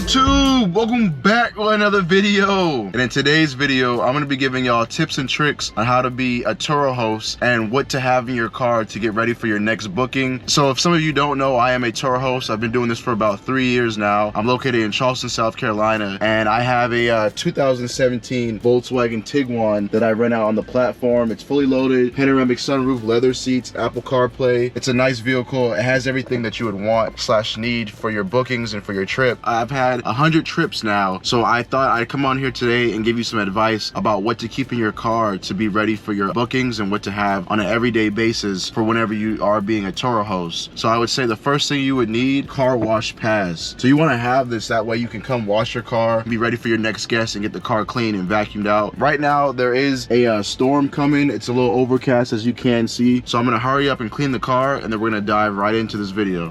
YouTube? Welcome back with another video. And in today's video, I'm gonna be giving y'all tips and tricks on how to be a Turo host and what to have in your car to get ready for your next booking. So if some of you don't know, I am a Turo host. I've been doing this for about 3 years now. I'm located in Charleston, South Carolina, and I have a 2017 Volkswagen Tiguan that I rent out on the platform. It's fully loaded, panoramic sunroof, leather seats, Apple CarPlay. It's a nice vehicle. It has everything that you would want / need for your bookings and for your trip. I've had 100 trips now, so I thought I'd come on here today and give you some advice about what to keep in your car to be ready for your bookings and what to have on an everyday basis for whenever you are being a Turo host. So I would say the first thing you would need, car wash pass. So you want to have this, that way you can come wash your car, be ready for your next guest and get the car clean and vacuumed out. Right now there is a storm coming. It's a little overcast, as you can see, so I'm gonna hurry up and clean the car, and then we're gonna dive right into this video.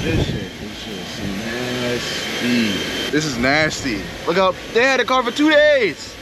This shit is nasty. This is nasty. Look up, they had the car for 2 days.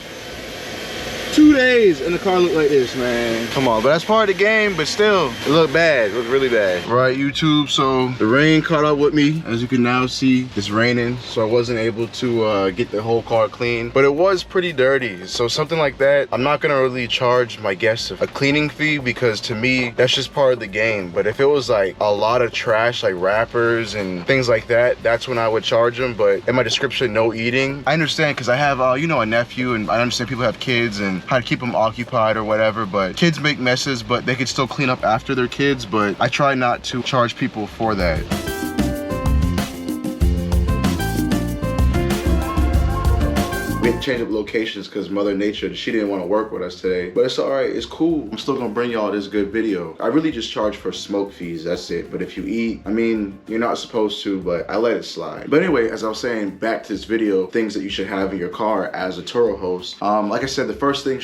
2 days and the car looked like this, man. Come on, but that's part of the game, but still, it looked bad. It looked really bad. Right, YouTube, so the rain caught up with me. As you can now see, it's raining, so I wasn't able to get the whole car clean, but it was pretty dirty. So something like that, I'm not gonna really charge my guests a cleaning fee, because to me, that's just part of the game. But if it was like a lot of trash, like wrappers and things like that, that's when I would charge them. But in my description, no eating. I understand, because I have, you know, a nephew, and I understand people have kids and how to keep them occupied or whatever, but kids make messes, but they can still clean up after their kids. But I try not to charge people for that. We had to change up locations because Mother Nature, she didn't want to work with us today. But it's all right, it's cool. I'm still gonna bring y'all this good video. I really just charge for smoke fees, that's it. But if you eat, I mean, you're not supposed to, but I let it slide. But anyway, as I was saying, back to this video, things that you should have in your car as a Turo host. Like I said, the first thing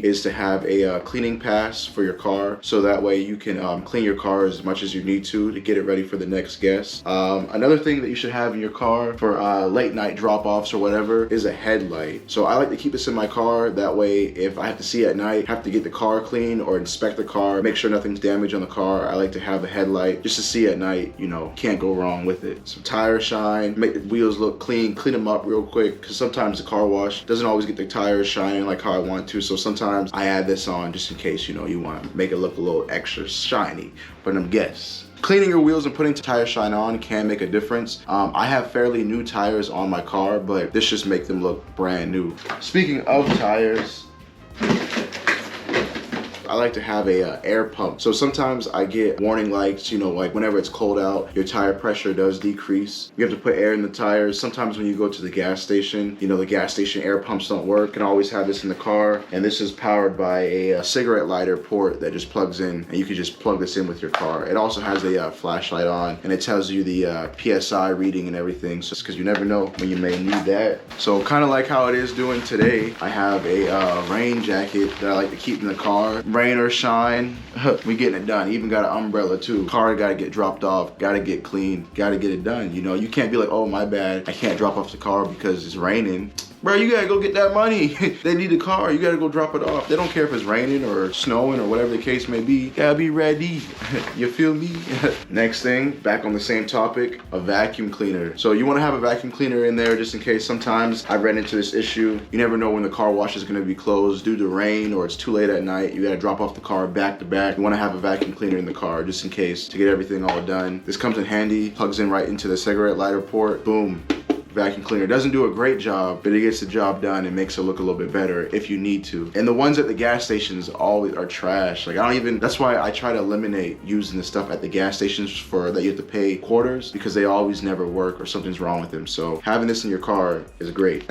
is to have a cleaning pass for your car. So that way you can clean your car as much as you need to get it ready for the next guest. Another thing that you should have in your car for late night drop-offs or whatever is a headlight. So I like to keep this in my car. That way, if I have to see at night, have to get the car clean or inspect the car, make sure nothing's damaged on the car, I like to have a headlight just to see at night. You know, can't go wrong with it. Some tire shine, make the wheels look clean them up real quick, because sometimes the car wash doesn't always get the tires shining like how I want to. So sometimes I add this on just in case, you know, you want to make it look a little extra shiny for them guests. Cleaning your wheels and putting tire shine on can make a difference. I have fairly new tires on my car, but this just makes them look brand new. Speaking of tires, I like to have a air pump. So sometimes I get warning lights, you know, like whenever it's cold out, your tire pressure does decrease. You have to put air in the tires. Sometimes when you go to the gas station, you know, the gas station air pumps don't work. You can always have this in the car. And this is powered by a cigarette lighter port that just plugs in, and you can just plug this in with your car. It also has a flashlight on, and it tells you the PSI reading and everything, so because you never know when you may need that. So kind of like how it is doing today, I have a rain jacket that I like to keep in the car. Rain or shine, we getting it done. Even got an umbrella too. Car gotta get dropped off, gotta get cleaned, gotta get it done. You know, you can't be like, oh my bad, I can't drop off the car because it's raining. Bro, you gotta go get that money. They need a car, you gotta go drop it off. They don't care if it's raining or snowing or whatever the case may be. You gotta be ready. You feel me? Next thing, back on the same topic, a vacuum cleaner. So you wanna have a vacuum cleaner in there just in case. Sometimes I ran into this issue. You never know when the car wash is gonna be closed due to rain, or it's too late at night. You gotta drop off the car back to back. You wanna have a vacuum cleaner in the car just in case to get everything all done. This comes in handy, plugs in right into the cigarette lighter port, boom. Vacuum cleaner doesn't do a great job, but it gets the job done and makes it look a little bit better if you need to. And the ones at the gas stations always are trash. Like, I don't even, that's why I try to eliminate using the stuff at the gas stations for that you have to pay quarters, because they always never work or something's wrong with them. So having this in your car is great.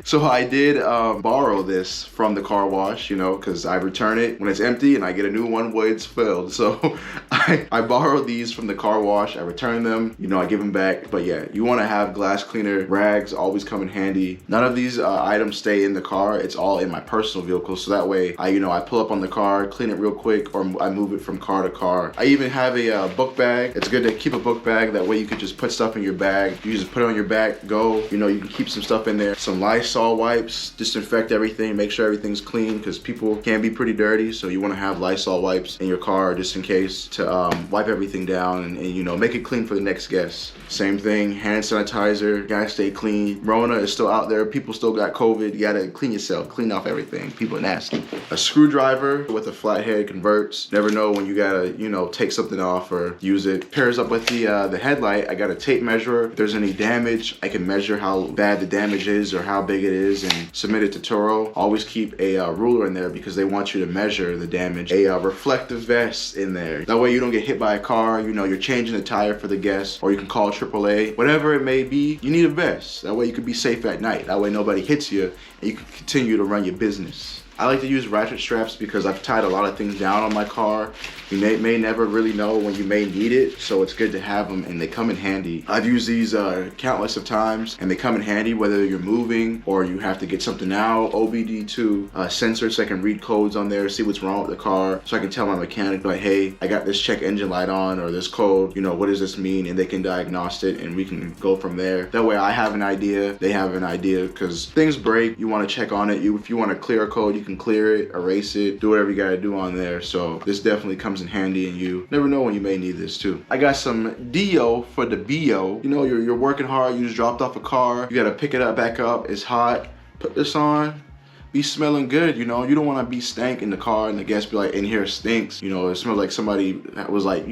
So I did borrow this from the car wash, you know, because I return it when it's empty and I get a new one when it's filled. So I borrow these from the car wash, I return them, you know, I give them back. But yeah, you want to have glass cleaner rags always come in handy. None of these items stay in the car. It's all in my personal vehicle, so that way I pull up on the car, clean it real quick, or I move it from car to car. I even have a book bag. It's good to keep a book bag. That way you can just put stuff in your bag. You just put it on your back, go. You can keep some stuff in there. Some Lysol wipes, disinfect everything, make sure everything's clean, because people can be pretty dirty, so you want to have Lysol wipes in your car just in case to wipe everything down and make it clean for the next guest. Same thing, hand sanitizer, gotta stay clean. Rona is still out there. People still got COVID. You gotta clean yourself, clean off everything. People are nasty. A screwdriver with a flathead converts. Never know when you gotta, take something off or use it. Pairs up with the headlight. I got a tape measure. If there's any damage, I can measure how bad the damage is or how big it is and submit it to Turo. Always keep a ruler in there because they want you to measure the damage. A reflective vest in there. That way you don't get hit by a car. You're changing the tire for the guest, or you can call AAA. Whatever it may be, you need a vest. That way you can be safe at night. That way nobody hits you and you can continue to run your business. I like to use ratchet straps because I've tied a lot of things down on my car. You may never really know when you may need it, so it's good to have them, and they come in handy. I've used these countless of times, and they come in handy whether you're moving or you have to get something out. OBD2 sensors, so I can read codes on there, see what's wrong with the car, so I can tell my mechanic, like, hey, I got this check engine light on, or this code, what does this mean? And they can diagnose it, and we can go from there. That way I have an idea, they have an idea, because things break, you want to check on it. If you want to clear a code, you can clear it, erase it, do whatever you gotta do on there. So this definitely comes in handy, and you never know when you may need this too. I got some Dio for the BO. You're working hard, you just dropped off a car, you gotta pick it up, back up, it's hot, put this on, be smelling good. You don't want to be stank in the car and the guests be like, in here stinks. It smells like somebody that was like,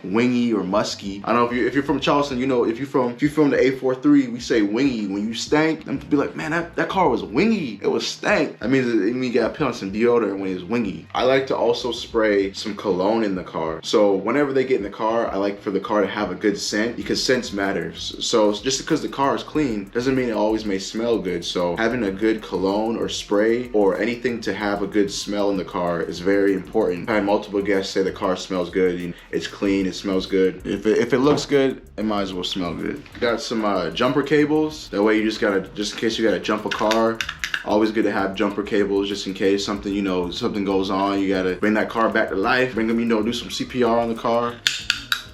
wingy or musky. I don't know if you're from Charleston, if you're from the 843, we say wingy. When you stank, them be like, man, that car was wingy. It was stank. That means you got to put on some deodorant when it's wingy. I like to also spray some cologne in the car. So whenever they get in the car, I like for the car to have a good scent, because scent matters. So just because the car is clean doesn't mean it always may smell good. So having a good cologne or spray or anything to have a good smell in the car is very important. I've had multiple guests say the car smells good, it's clean, it smells good. If it looks good, it might as well smell good. Got some jumper cables. That way just in case you gotta jump a car. Always good to have jumper cables just in case something, something goes on. You gotta bring that car back to life. Bring them, do some CPR on the car.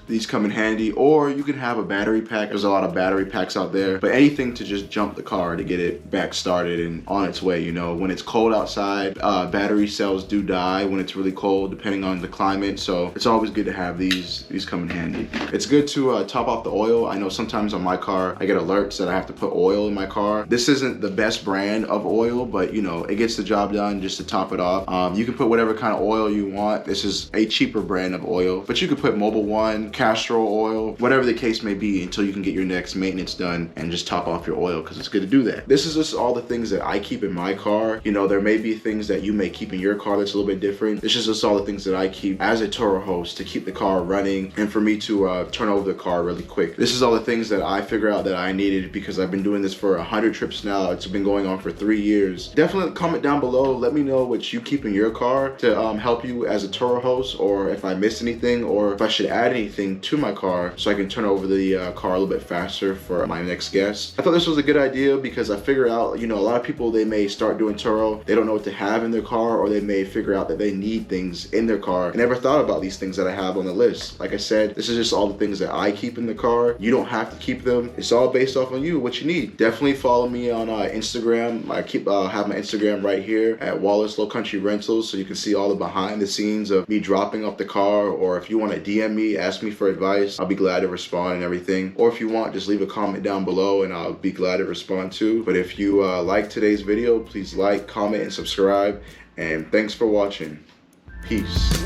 These come in handy, or you can have a battery pack. There's a lot of battery packs out there, but anything to just jump the car to get it back started and on its way. When it's cold outside, battery cells do die when it's really cold, depending on the climate. So it's always good to have these come in handy. It's good to top off the oil. I know sometimes on my car, I get alerts that I have to put oil in my car. This isn't the best brand of oil, but it gets the job done just to top it off. You can put whatever kind of oil you want. This is a cheaper brand of oil, but you could put Mobil 1, castor oil, whatever the case may be, until you can get your next maintenance done and just top off your oil, because it's good to do that. This is just all the things that I keep in my car. There may be things that you may keep in your car that's a little bit different. This is just all the things that I keep as a Turo host to keep the car running and for me to turn over the car really quick. This is all the things that I figure out that I needed, because I've been doing this for 100 trips now. It's been going on for 3 years. Definitely comment down below. Let me know what you keep in your car to help you as a Turo host, or if I missed anything, or if I should add anything to my car so I can turn over the car a little bit faster for my next guest. I thought this was a good idea because I figured out, a lot of people, they may start doing Turo, they don't know what to have in their car, or they may figure out that they need things in their car. I never thought about these things that I have on the list. Like I said, this is just all the things that I keep in the car. You don't have to keep them. It's all based off on you, what you need. Definitely follow me on Instagram. I have my Instagram right here at Wallace Low Country Rentals, so you can see all the behind the scenes of me dropping off the car, or if you want to DM me, ask me for advice, I'll be glad to respond and everything. Or if you want, just leave a comment down below and I'll be glad to respond too. But if you like today's video, please like, comment, and subscribe. And thanks for watching. Peace.